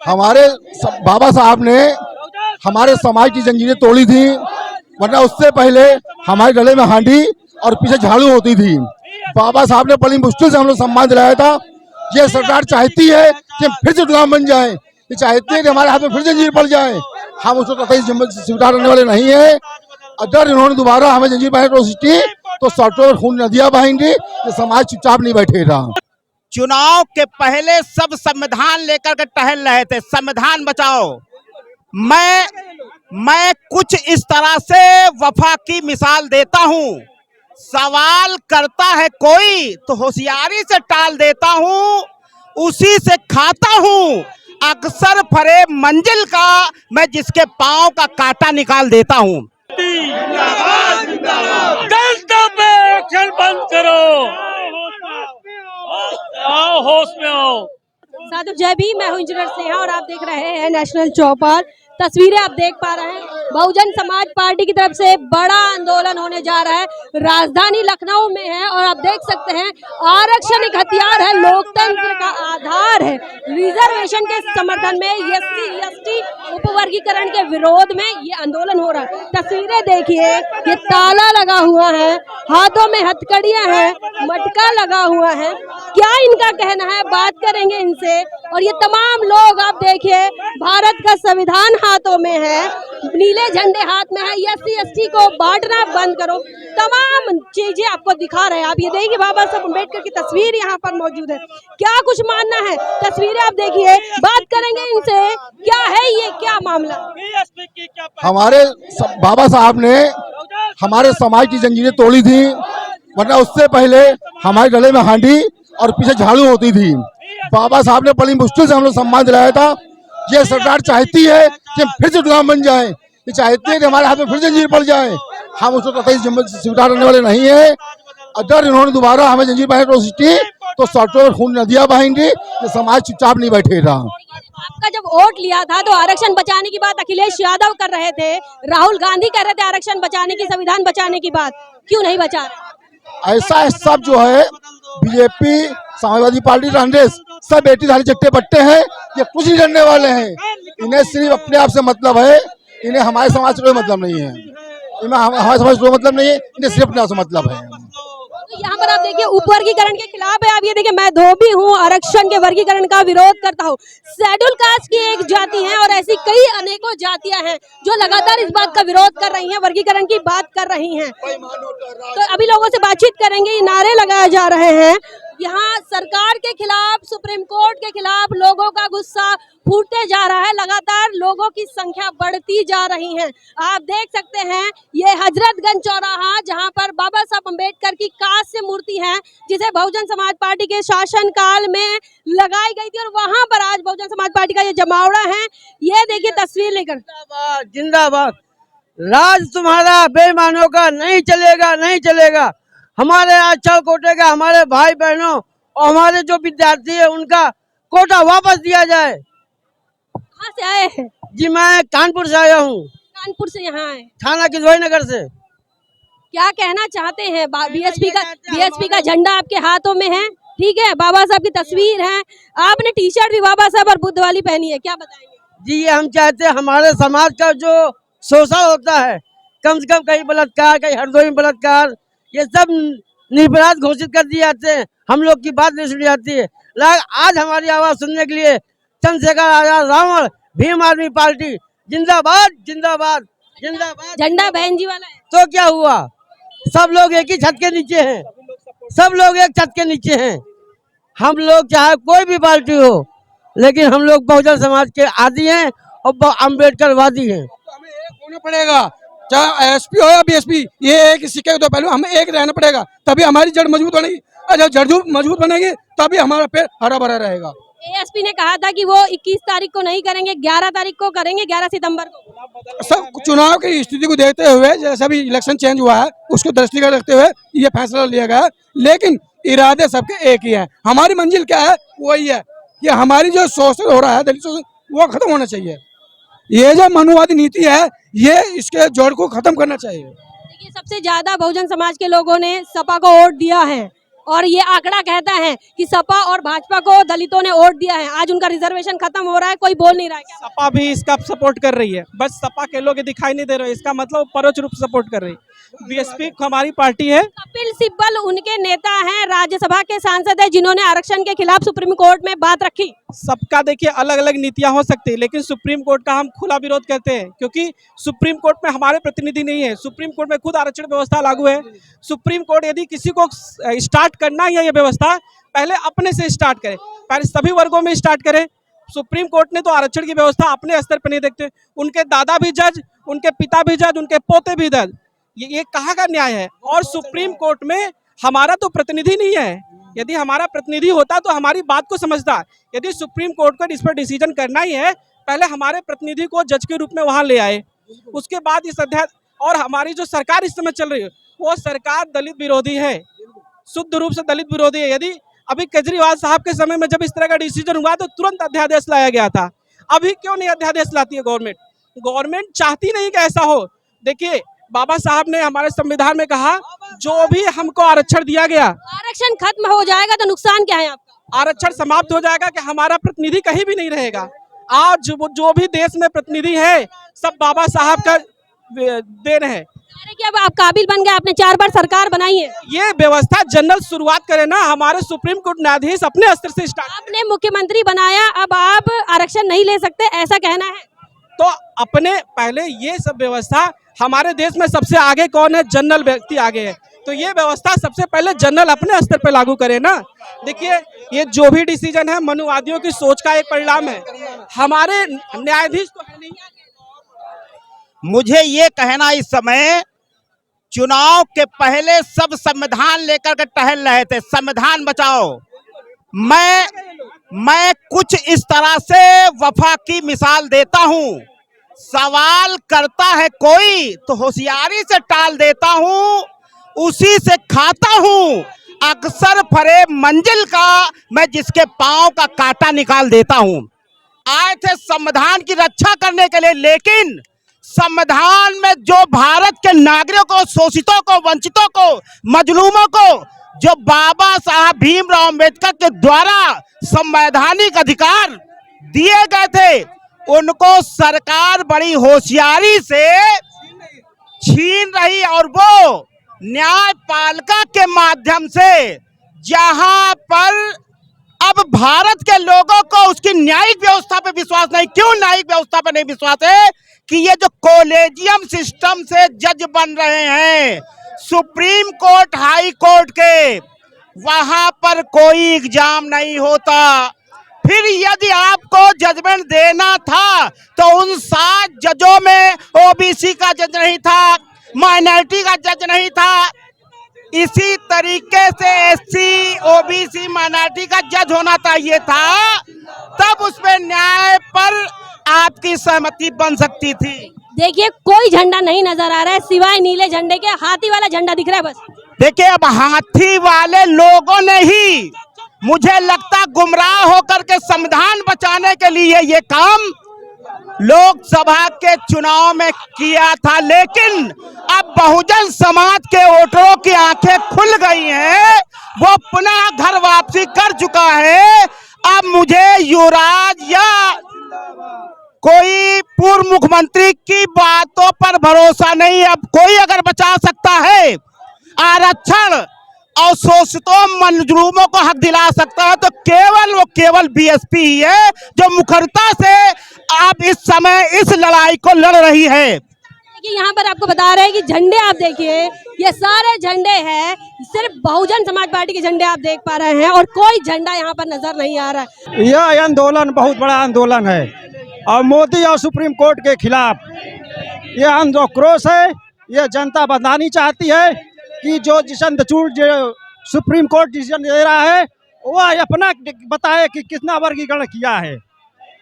हमारे बाबा साहब ने हमारे समाज की जंजीरें तोड़ी थी, वरना उससे पहले हमारे गले में हांडी और पीछे झाड़ू होती थी। बाबा साहब ने बड़ी मुश्किल से हम लोग सम्मान दिलाया था। ये सरकार चाहती है कि हम फिर से गुलाम बन जाएं, ये चाहती है कि हमारे हाथ में फिर जंजीर पड़ जाए। हम उसको कतई स्वीकार करने वाले नहीं है। अगर इन्होंने दोबारा हमें जंजीर पहने तो सड़कों पर खून नदियां बहेंगी, ये समाज चुपचाप नहीं बैठेगा। चुनाव के पहले सब संविधान लेकर के टहल रहे थे, संविधान बचाओ। मैं कुछ इस तरह से वफा की मिसाल देता हूं। सवाल करता है कोई तो होशियारी से टाल देता हूं, उसी से खाता हूं। अक्सर फरेब मंजिल का मैं जिसके पांव का कांटा निकाल देता हूं। जनता पे एक्शन बंद करो, आओ होश में आओ। साधु जय भी, मैं हूं इंजीनियर स्नेहा और आप देख रहे हैं नेशनल चौपाल। तस्वीरें आप देख पा रहे हैं, बहुजन समाज पार्टी की तरफ से बड़ा आंदोलन होने जा रहा है, राजधानी लखनऊ में है। और आप देख सकते हैं आरक्षण एक हथियार है, लोकतंत्र का आधार है। रिजर्वेशन के समर्थन में, एससी एसटी उपवर्गीकरण के विरोध में ये आंदोलन हो रहा है। तस्वीरें देखिए, ये ताला लगा हुआ है, हाथों में हथकड़ियां हैं, मटका लगा हुआ है। क्या इनका कहना है, बात करेंगे इनसे। और ये तमाम लोग आप देखिए, भारत का संविधान हाथों में है, नीले झंडे हाथ में है। एससी एसटी को बांटना बंद करो, तमाम चीजें आपको दिखा रहे हैं। आप ये देखिए, बाबा साहब अम्बेडकर की तस्वीर यहाँ पर मौजूद है। क्या कुछ मानना है, तस्वीरें आप देखिए, बात करेंगे इनसे। क्या है ये, क्या मामला? हमारे बाबा साहब ने हमारे समाज की जंजीरें तोड़ी थी, वरना उससे पहले हमारे गले में हांडी और पीछे झाड़ू होती थी। बाबा साहब ने बड़ी मुश्किल से हम लोग सम्मान दिलाया था। ये सरकार चाहती है कि हम फिर से गुलाम बन जाएं, ये चाहती है कि हमारे हाथ में फिर जंजीर पड़ जाए। हम उसको कतई स्वीकार करने वाले नहीं है। अगर इन्होंने दोबारा हमें जंजीर पहने तो सड़कों पर खून नदियां बहेंगी, ये समाज चुपचाप नहीं बैठेगा। आपका जब वोट लिया था तो आरक्षण बचाने की बात अखिलेश यादव कर रहे थे, राहुल गांधी कर रहे थे आरक्षण बचाने की, संविधान बचाने की बात, क्यों नहीं बचा रहे? ऐसा सब जो है बीजेपी, समाजवादी पार्टी, कांग्रेस सब बेटीधारी चट्टे बट्टे हैं। ये कुछ नहीं करने वाले हैं। इन्हें सिर्फ अपने आप से मतलब है, इन्हें हमारे समाज से कोई मतलब नहीं है। इन्हें हमारे समाज से कोई मतलब नहीं है, इन्हें सिर्फ अपने आप से मतलब है। तो यहाँ पर आप देखिए उपवर्गीकरण के खिलाफ है। आप ये देखिए, मैं धोबी हूँ, आरक्षण के वर्गीकरण का विरोध करता हूँ। शेड्यूल कास्ट की एक जाति है और ऐसी कई अनेकों जातियां हैं जो लगातार इस बात का विरोध कर रही हैं, वर्गीकरण की बात कर रही हैं। तो अभी लोगों से बातचीत करेंगे। नारे लगाए जा रहे हैं यहाँ सरकार के खिलाफ, सुप्रीम कोर्ट के खिलाफ। लोगों का गुस्सा फूटते जा रहा है, लगातार लोगों की संख्या बढ़ती जा रही है। आप देख सकते हैं ये हजरतगंज चौराहा, जहां पर बाबा साहब अम्बेडकर की कांस्य मूर्ति है, जिसे बहुजन समाज पार्टी के शासन काल में लगाई गई थी। और वहां पर आज बहुजन समाज पार्टी का ये जमावड़ा है। ये देखिए तस्वीर लेकर। जिंदाबाद जिंदाबाद, राज तुम्हारा बेईमानों का नहीं चलेगा, नहीं चलेगा। हमारे आज चल कोटे का, हमारे भाई बहनों और हमारे जो विद्यार्थी है उनका कोटा वापस दिया जाए। कहाँ से आए हैं? जी मैं कानपुर से आया हूँ। कानपुर से यहाँ आए, थाना किदवई नगर से। क्या कहना चाहते हैं? बीएसपी का झंडा आपके हाथों में है, ठीक है, बाबा साहब की तस्वीर है, आपने टी शर्ट भी बाबा साहब और बुद्ध वाली पहनी है, क्या बताएंगे? जी ये हम चाहते हैं हमारे समाज का जो शोषण होता है, कम से कम कहीं बलात्कार, कहीं हरदोई में बलात्कार, ये सब निरपराध घोषित कर दिए जाते हैं। हम लोग की बात नहीं सुनी जाती है। आज हमारी आवाज सुनने के लिए चंद्रशेखर आजाद, रावण, भीम आर्मी पार्टी जिंदाबाद जिंदाबाद जिंदाबाद। झंडा बहन जी वाला है तो क्या हुआ, सब लोग एक ही छत के नीचे हैं, सब लोग एक छत के नीचे हैं। हम लोग चाहे कोई भी पार्टी हो, लेकिन हम लोग बहुजन समाज के आदी हैं और अम्बेडकर वादी हैं। हमें एक होना पड़ेगा, चाहे एसपी हो या बीएसपी, ये एक सिक्के के दो पहलू, हमें एक रहना पड़ेगा, तभी हमारी जड़ मजबूत बनेगी। और जब जड़ मजबूत बनेगी तभी हमारा पेड़ हरा भरा रहेगा। एएसपी ने कहा था कि वो 21 तारीख को नहीं करेंगे, 11 तारीख को करेंगे, 11 सितंबर को। सब चुनाव की स्थिति को देखते हुए, जैसा भी इलेक्शन चेंज हुआ है उसको दृष्टिगत रखते हुए ये फैसला लिया गया है। लेकिन इरादे सबके एक ही है। हमारी मंजिल क्या है, वही है कि हमारी जो शोषण हो रहा है, दलित शोषण, वो खत्म होना चाहिए। ये जो मनुवादी नीति है, ये इसके जड़ को खत्म करना चाहिए। देखिए, सबसे ज्यादा बहुजन समाज के लोगों ने सपा को वोट दिया है, और ये आंकड़ा कहता है कि सपा और भाजपा को दलितों ने वोट दिया है। आज उनका रिजर्वेशन खत्म हो रहा है, कोई बोल नहीं रहा है क्या? सपा भी इसका सपोर्ट कर रही है, बस सपा के लोग दिखाई नहीं दे रहे, इसका मतलब परोक्ष रूप से सपोर्ट कर रही है। बीएसपी हमारी पार्टी है। कपिल सिब्बल उनके नेता हैं, राज्यसभा के सांसद है, जिन्होंने आरक्षण के खिलाफ सुप्रीम कोर्ट में बात रखी। सबका देखिए अलग अलग नीतियां हो सकती है, लेकिन सुप्रीम कोर्ट का हम खुला विरोध करते हैं, क्योंकि सुप्रीम कोर्ट में हमारे प्रतिनिधि नहीं है। सुप्रीम कोर्ट में खुद आरक्षण व्यवस्था लागू है। सुप्रीम कोर्ट यदि किसी को स्टार्ट करना ही है ये व्यवस्था, पहले अपने से स्टार्ट करे, पहले सभी वर्गों में स्टार्ट करे। सुप्रीम कोर्ट ने तो आरक्षण की व्यवस्था अपने स्तर पर नहीं देखते। उनके दादा भी जज, उनके पिता भी जज, उनके पोते भी जज, ये कहाँ का न्याय है? और सुप्रीम कोर्ट में हमारा तो प्रतिनिधि नहीं है। यदि हमारा प्रतिनिधि होता तो हमारी बात को समझता। यदि सुप्रीम कोर्ट को इस पर डिसीजन करना ही है, पहले हमारे प्रतिनिधि को जज के रूप में वहां ले आए, उसके बाद इस अध्याय। और हमारी जो सरकार इस समय चल रही है वो सरकार दलित विरोधी है, शुद्ध रूप से दलित विरोधी है। यदि अभी केजरीवाल साहब के समय में जब इस तरह का डिसीजन हुआ तो तुरंत अध्यादेश लाया गया था। अभी क्यों नहीं अध्यादेश लाती है गवर्नमेंट? गवर्नमेंट चाहती नहीं कि ऐसा हो। देखिए, बाबा साहब ने हमारे संविधान में कहा, जो भी हमको आरक्षण दिया गया, आरक्षण खत्म हो जाएगा तो नुकसान क्या है आपका? आरक्षण समाप्त हो जाएगा कि हमारा प्रतिनिधि कहीं भी नहीं रहेगा। आज जो भी देश में प्रतिनिधि है सब बाबा साहब का देन है। कि अब आप काबिल बन गए, आपने 4 बार सरकार बनाई है। ये व्यवस्था जनरल शुरुआत करे ना, हमारे सुप्रीम कोर्ट न्यायाधीश अपने स्तर से स्टार्ट। आपने मुख्यमंत्री बनाया, अब आप आरक्षण नहीं ले सकते, ऐसा कहना है? तो अपने पहले ये सब व्यवस्था, हमारे देश में सबसे आगे कौन है? जनरल व्यक्ति आगे है। तो ये व्यवस्था सबसे पहले जनरल अपने स्तर पर लागू करे ना। देखिए, ये जो भी डिसीजन है मनुवादियों की सोच का एक परिणाम है। हमारे न्यायाधीश तो है नहीं। मुझे ये कहना, इस समय चुनाव के पहले सब संविधान लेकर के टहल रहे थे, संविधान बचाओ। मैं कुछ इस तरह से वफा की मिसाल देता हूं। सवाल करता है कोई तो होशियारी से टाल देता हूं, उसी से खाता हूं। अक्सर फरेब मंजिल का मैं जिसके पांव का कांटा निकाल देता हूं। आए थे संविधान की रक्षा करने के लिए, लेकिन संविधान में जो भारत के नागरिकों, शोषितों को, वंचितों को, मजलूमों को जो बाबा साहब भीमराव अम्बेडकर के द्वारा संवैधानिक अधिकार दिए गए थे, उनको सरकार बड़ी होशियारी से छीन रही। और वो न्यायपालिका के माध्यम से, जहां पर अब भारत के लोगों को उसकी न्यायिक व्यवस्था पे विश्वास नहीं। क्यों न्यायिक व्यवस्था पे नहीं विश्वास है? कि ये जो कॉलेजियम सिस्टम से जज बन रहे हैं, सुप्रीम कोर्ट, हाई कोर्ट के, वहां पर कोई एग्जाम नहीं होता। फिर यदि आपको जजमेंट देना था तो उन 7 जजों में ओबीसी का जज नहीं था, माइनॉरिटी का जज नहीं था। इसी तरीके से एससी, ओबीसी, माइनॉरिटी का जज होना चाहिए था, तब उसमें न्याय पर आपकी सहमति बन सकती थी। देखिए, कोई झंडा नहीं नजर आ रहा है सिवाय नीले झंडे के। हाथी वाला झंडा दिख रहा है बस। देखिए, अब हाथी वाले लोगों ने ही, मुझे लगता, गुमराह होकर के संविधान बचाने के लिए ये काम लोकसभा के चुनाव में किया था। लेकिन अब बहुजन समाज के वोटरों की आंखें खुल गई हैं, वो पुनः घर वापसी कर चुका है। अब मुझे युवराज या कोई पूर्व मुख्यमंत्री की बातों पर भरोसा नहीं। अब कोई अगर बचा सकता है आरक्षण और शोषितों, मजलूमों को हक दिला सकता है, तो केवल बीएसपी ही है, जो मुखरता से आप इस समय इस लड़ाई को लड़ रही है। कि यहाँ पर आपको बता रहे हैं कि झंडे आप देखिए, ये सारे झंडे हैं, सिर्फ बहुजन समाज पार्टी के झंडे आप देख पा रहे हैं, और कोई झंडा यहाँ पर नजर नहीं आ रहा है। यह आंदोलन बहुत बड़ा आंदोलन है और मोदी और सुप्रीम कोर्ट के खिलाफ यह आक्रोश है। यह जनता बतानी चाहती है कि जो सुप्रीम कोर्ट डिसीजन दे रहा है वह अपना बताए कि कितना वर्गीकरण किया है।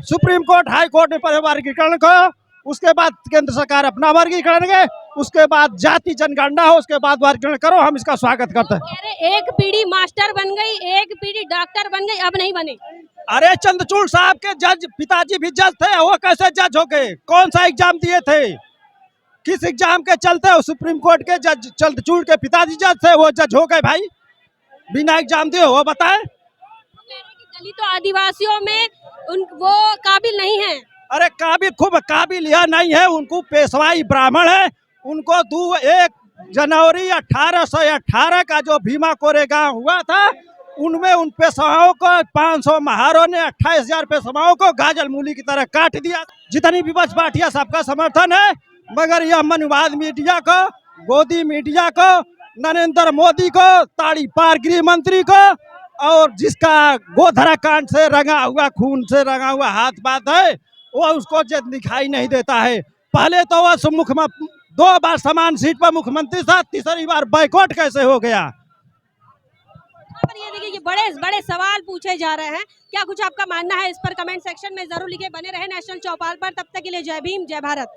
सुप्रीम कोर्ट, हाई कोर्ट ने पहले वर्गीकरण करो, उसके बाद केंद्र सरकार अपना वर्गीकरण करेंगे, उसके बाद जाति जनगणना हो, उसके बाद वर्गीकरण करो। हम इसका स्वागत करते हैं। अरे एक पीढ़ी मास्टर बन गई, एक पीढ़ी डॉक्टर बन गई, अब नहीं बनी। अरे चंद्रचूड़ साहब के जज पिताजी भी जज थे, वो कैसे जज हो गए? कौन सा एग्जाम दिए थे? किस एग्जाम के चलते? सुप्रीम कोर्ट के जज चंद्रचूड़ के पिताजी जज थे, वो जज हो गए भाई। विनायक जानते हो, वो बताए। दलितों आदिवासियों में वो काबिल नहीं है। अरे काबिल, खूब काबिल यह नहीं है, उनको पेशवाई ब्राह्मण है। उनको 1 जनवरी 1818 का जो भीमा कोरेगांव हुआ था, उनमें उन पेशवाओं को 500 महारों ने 28,000 पेशवाओं को गाजल मूली की तरह काट दिया। जितनी विपक्ष पार्टियां सबका समर्थन है, मगर यह मनवाद मीडिया को, गोदी मीडिया को, नरेंद्र मोदी को, ताड़ी पार गृह मंत्री को, और जिसका गोधरा कांड से रंगा हुआ, खून से रंगा हुआ हाथ बात है, वो उसको दिखाई नहीं देता है। पहले तो वह 2 बार समान सीट पर मुख्यमंत्री था, तीसरी बार बाइकआउट कैसे हो गया। पर ये देखिए कि बड़े बड़े सवाल पूछे जा रहे हैं। क्या कुछ आपका मानना है इस पर कमेंट सेक्शन में जरूर लिखे। बने रहे नेशनल चौपाल पर, तब तक के लिए जय भीम, जय भारत।